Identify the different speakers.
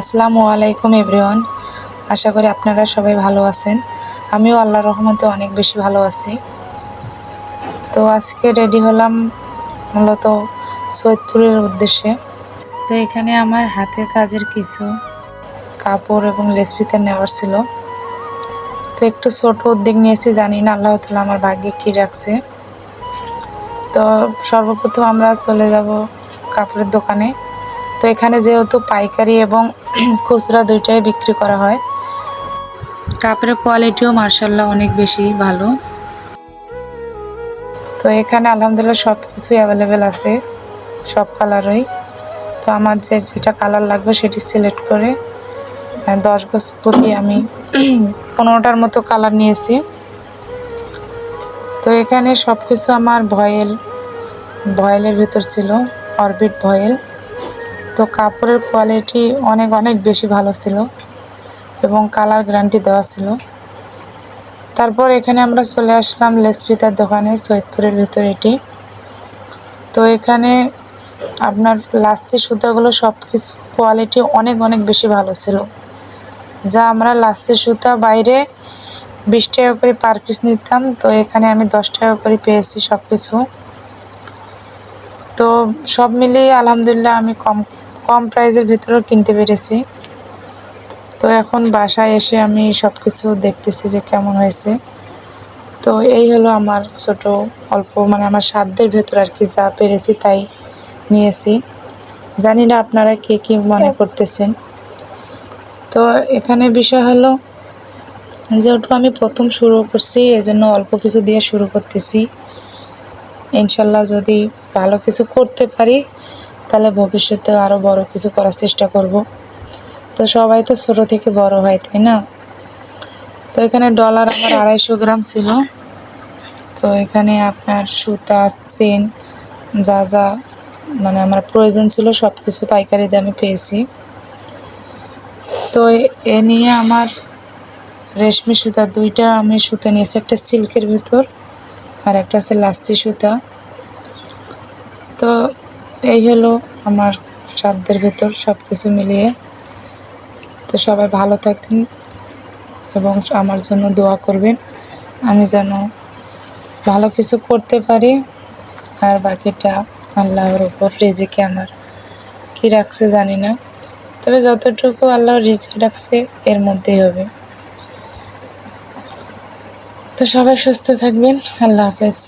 Speaker 1: আসসালামু আলাইকুম এভরিওয়ান। আশা করি আপনারা সবাই ভালো আছেন। আমিও আল্লাহর রহমতে অনেক বেশি ভালো আছি। তো আজকে রেডি হলাম মূলত সৈয়দপুরের উদ্দেশ্যে। তো এখানে আমার হাতের কাজের কিছু কাপড় এবং লেস ফিতা নেওয়ার ছিল। তো একটু ছোট উদ্যোগ নিয়েছি, জানি না আল্লাহ তাআলা আমার ভাগ্যে কী রাখছে। তো সর্বপ্রথম আমরা চলে যাব কাপড়ের দোকানে। তো এখানে যেহেতু পাইকারি এবং খুচরা দুইটাই বিক্রি করা হয়, কাপড়ের কোয়ালিটিও মার্শাল্লাহ অনেক বেশি ভালো। তো এখানে আলহামদুলিল্লাহ সব কিছুই অ্যাভেলেবেল আছে, সব কালারই। তো আমার যেটা কালার লাগবে সেটি সিলেক্ট করে 10 গজ প্রতি আমি 15টার মতো কালার নিয়েছি। তো এখানে সব কিছু আমার ভয়েলের ভিতর ছিল, অরবিট ভয়েল। তো কাপড়ের কোয়ালিটি অনেক অনেক বেশি ভালো ছিল এবং কালার গ্যারান্টি দেওয়া ছিল। তারপর এখানে আমরা চলে আসলাম লেস ফিতার দোকানে, সৈয়দপুরের ভিতর এটি। তো এখানে আপনার লাচ্ছি সুতাগুলো সব কিছু কোয়ালিটি অনেক অনেক বেশি ভালো ছিল। যা আমরা লাচ্ছি সুতা বাইরে 20 টাকা করে পার পিস নিতাম, তো এখানে আমি 10 টাকা করে পেয়েছি সব কিছু। তো সব মিলিয়ে আলহামদুলিল্লাহ আমি কম কম প্রাইসের ভিতরেও কিনতে পেরেছি। তো এখন বাসায় এসে আমি সব কিছু দেখতেছি যে কেমন হয়েছে। তো এই হলো আমার ছোট অল্প আমার সাধ্যের ভেতর আর কি, যা পেরেছি তাই নিয়েছি। জানি না আপনারা কে কী মনে করতেছেন। তো এখানে বিষয় হলো, যেহেতু আমি প্রথম শুরু করছি এজন্য অল্প কিছু দিয়ে শুরু করতেছি। ইনশাল্লাহ যদি ভালো কিছু করতে পারি তাহলে ভবিষ্যতে আরও বড় কিছু করার চেষ্টা করব। তো সবাই তো ছোট থেকে বড় হয়, তাই না? তো এখানে ডলার আমার 250 গ্রাম ছিল। তো এখানে আপনার সুতা, চেন, যা যা আমার প্রয়োজন ছিল সব কিছু পাইকারি দামে পেয়েছি। তো এ নিয়ে আমার রেশমি সুতা দুইটা আমি সুতা নিয়েছি, একটা সিল্কের ভিতর আর একটা আছে লাচ্ছি সুতা। তো এই হলো আমার সাধ্যের ভেতর সব কিছু মিলিয়ে। তো সবাই ভালো থাকবেন এবং আমার জন্য দোয়া করবেন, আমি যেন ভালো কিছু করতে পারি। আর বাকিটা আল্লাহর উপর, রিজিকে আমার কী রাখছে জানি না, তবে যতটুকু আল্লাহ রিজিক রাখছে এর মধ্যেই হবে। তো সবাই সুস্থ থাকবেন। আল্লাহ হাফেজ।